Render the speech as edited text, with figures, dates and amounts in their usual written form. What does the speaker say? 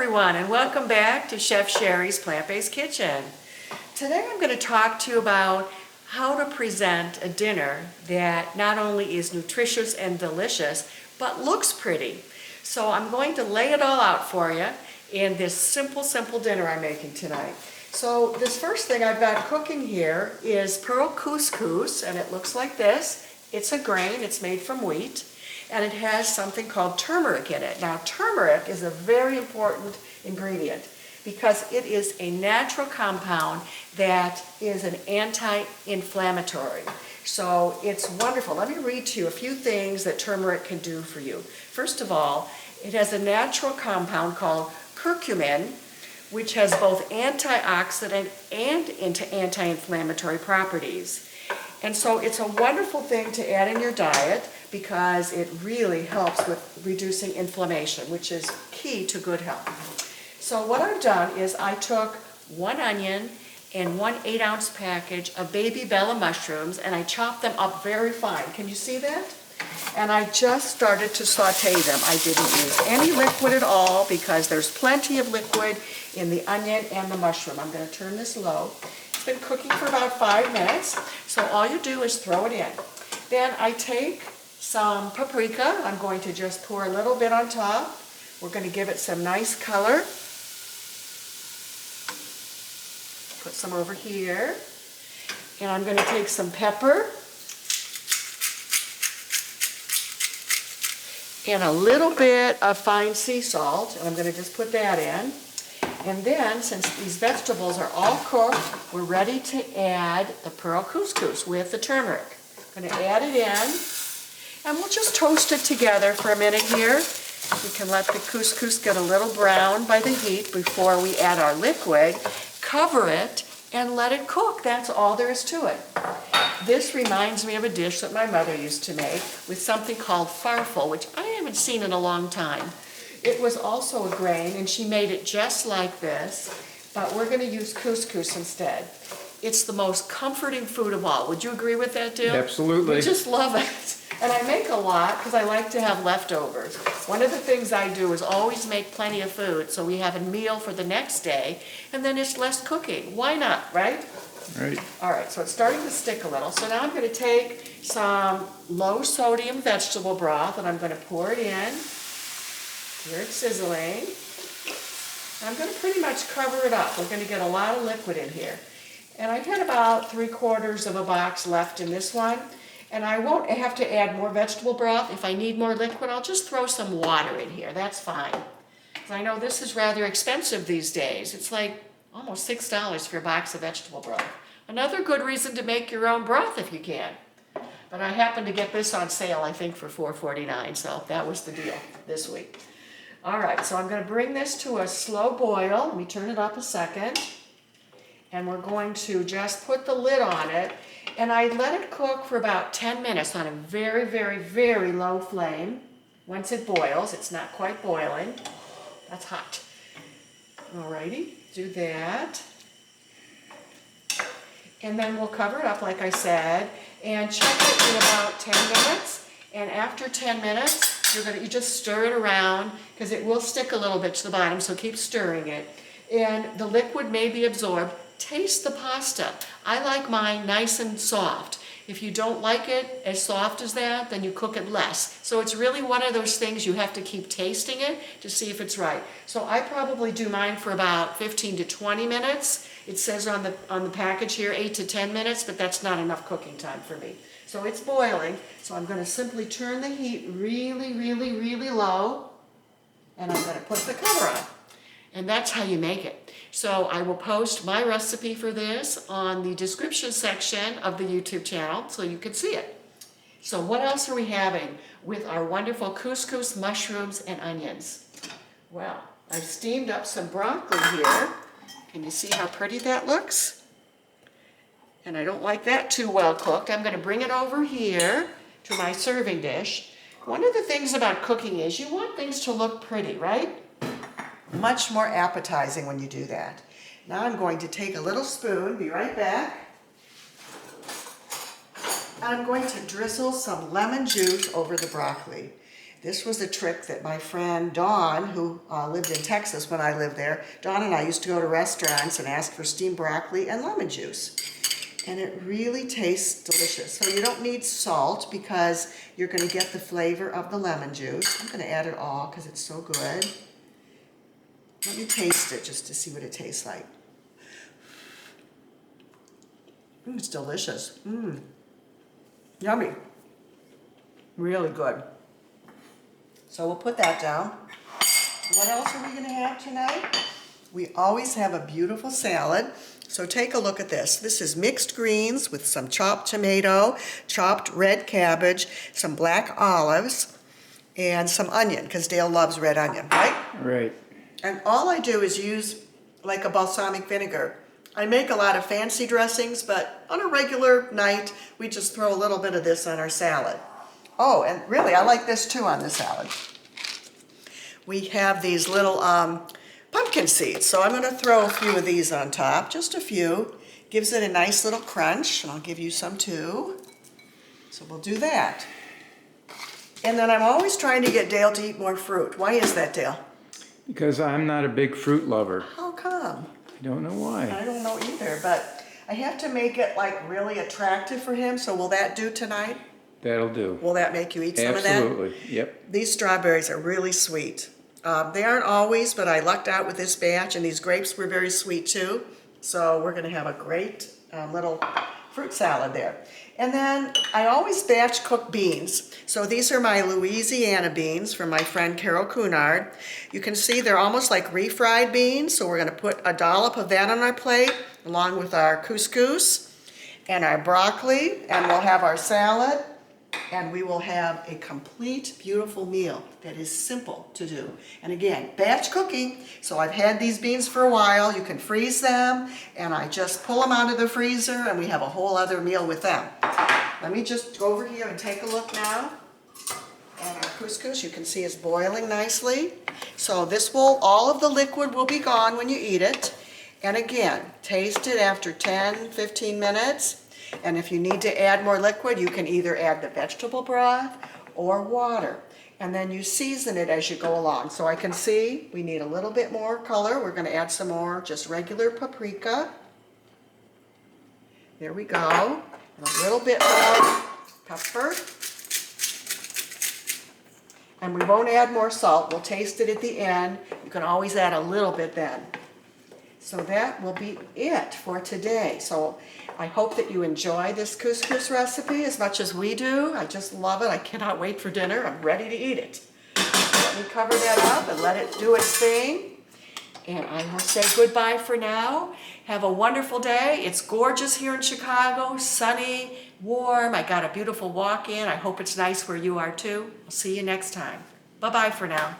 everyone, and welcome back to Chef Sherry's Plant-Based Kitchen. Today I'm going to talk to you about how to present a dinner that not only is nutritious and delicious, but looks pretty. So I'm going to lay it all out for you in this simple dinner I'm making tonight. So this first thing I've got cooking here is pearl couscous, and it looks like this. It's a grain, it's made from wheat, and it has something called turmeric in it. Now turmeric is a very important ingredient because it is a natural compound that is an anti-inflammatory. So it's wonderful. Let me read to you a few things that turmeric can do for you. First of all, it has a natural compound called curcumin, which has both antioxidant and anti-inflammatory properties. And so it's a wonderful thing to add in your diet because it really helps with reducing inflammation, which is key to good health. So what I've done is I took 1 onion and 1 8-ounce package of baby bella mushrooms, and I chopped them up very fine. Can you see that? And I just started to saute them. I didn't use any liquid at all because there's plenty of liquid in the onion and the mushroom. I'm going to turn this low. It's been cooking for about 5 minutes, so all you do is throw it in. Then I take some paprika. I'm going to just pour a little bit on top. We're going to give it some nice color. Put some over here. And I'm going to take some pepper and a little bit of fine sea salt, and I'm going to just put that in. And then, since these vegetables are all cooked, we're ready to add the pearl couscous with the turmeric. I'm going to add it in, and we'll just toast it together for a minute here. We can let the couscous get a little brown by the heat before we add our liquid. Cover it and let it cook. That's all there is to it. This reminds me of a dish that my mother used to make with something called farfel, which I haven't seen in a long time. It was also a grain, and she made it just like this, but we're going to use couscous instead. It's the most comforting food of all. Would you agree with that, Dale? Absolutely. We just love it. And I make a lot because I like to have leftovers. One of the things I do is always make plenty of food so we have a meal for the next day, and then it's less cooking. Why not, right? Right. All right, so it's starting to stick a little. So now I'm going to take some low sodium vegetable broth, and I'm going to pour it in. Here it's sizzling. I'm going to pretty much cover it up. We're going to get a lot of liquid in here. And I've had about 3/4 of a box left in this one. And I won't have to add more vegetable broth. If I need more liquid, I'll just throw some water in here. That's fine. Because I know this is rather expensive these days. It's like almost $6 for a box of vegetable broth. Another good reason to make your own broth if you can. But I happened to get this on sale, I think, for $4.49, so that was the deal this week. All right, so I'm going to bring this to a slow boil. Let me turn it up a second. And we're going to just put the lid on it. And I let it cook for about 10 minutes on a very low flame. Once it boils, it's not quite boiling. That's hot. Alrighty, do that. And then we'll cover it up, like I said, and check it in about 10 minutes. And after 10 minutes, you just stir it around because it will stick a little bit to the bottom, so keep stirring it. And the liquid may be absorbed. Taste the pasta. I like mine nice and soft. If you don't like it as soft as that, then you cook it less. So it's really one of those things you have to keep tasting it to see if it's right. So I probably do mine for about 15 to 20 minutes. It says on the package here 8 to 10 minutes, but that's not enough cooking time for me. So it's boiling, so I'm going to simply turn the heat really low, and I'm going to put the cover on. And that's how you make it. So I will post my recipe for this on the description section of the YouTube channel so you can see it. So what else are we having with our wonderful couscous, mushrooms, and onions? Well, I've steamed up some broccoli here. Can you see how pretty that looks? And I don't like that too well cooked. I'm going to bring it over here to my serving dish. One of the things about cooking is you want things to look pretty, right? Much more appetizing when you do that. Now I'm going to take a little spoon, be right back. And I'm going to drizzle some lemon juice over the broccoli. This was a trick that my friend Dawn, who lived in Texas when I lived there, Dawn and I used to go to restaurants and ask for steamed broccoli and lemon juice. And it really tastes delicious. So you don't need salt because you're going to get the flavor of the lemon juice. I'm going to add it all because it's so good. Let me taste it just to see what it tastes like. It's delicious. Yummy. Really good. So we'll put that down. What else are we going to have tonight? We always have a beautiful salad. So take a look at this. This is mixed greens with some chopped tomato, chopped red cabbage, some black olives, and some onion, because Dale loves red onion, right? Right. And all I do is use like a balsamic vinegar. I make a lot of fancy dressings, but on a regular night, we just throw a little bit of this on our salad. Oh, and really, I like this too on the salad. We have these little pumpkin seeds, so I'm going to throw a few of these on top, just a few. Gives it a nice little crunch, and I'll give you some too. So we'll do that. And then I'm always trying to get Dale to eat more fruit. Why is that, Dale? Because I'm not a big fruit lover. How come? I don't know why. I don't know either, but I have to make it like really attractive for him, so will that do tonight? That'll do. Will that make you eat some of that? Absolutely, yep. These strawberries are really sweet. They aren't always, but I lucked out with this batch, and these grapes were very sweet too. So we're going to have a great little fruit salad there. And then I always batch cook beans. So these are my Louisiana beans from my friend Carol Cunard. You can see they're almost like refried beans, so we're going to put a dollop of that on our plate, along with our couscous and our broccoli, and we'll have our salad. And we will have a complete, beautiful meal that is simple to do. And again, batch cooking. So I've had these beans for a while. You can freeze them, and I just pull them out of the freezer, and we have a whole other meal with them. Let me just go over here and take a look now. And our couscous, you can see, is boiling nicely. So this will, all of the liquid will be gone when you eat it. And again, taste it after 10, 15 minutes. And if you need to add more liquid, you can either add the vegetable broth or water. And then you season it as you go along. So I can see we need a little bit more color. We're going to add some more just regular paprika. There we go. And a little bit more pepper. And we won't add more salt. We'll taste it at the end. You can always add a little bit then. So that will be it for today. So I hope that you enjoy this couscous recipe as much as we do. I just love it. I cannot wait for dinner. I'm ready to eat it. Let me cover that up and let it do its thing. And I will say goodbye for now. Have a wonderful day. It's gorgeous here in Chicago, sunny, warm. I got a beautiful walk in. I hope it's nice where you are too. I'll see you next time. Bye-bye for now.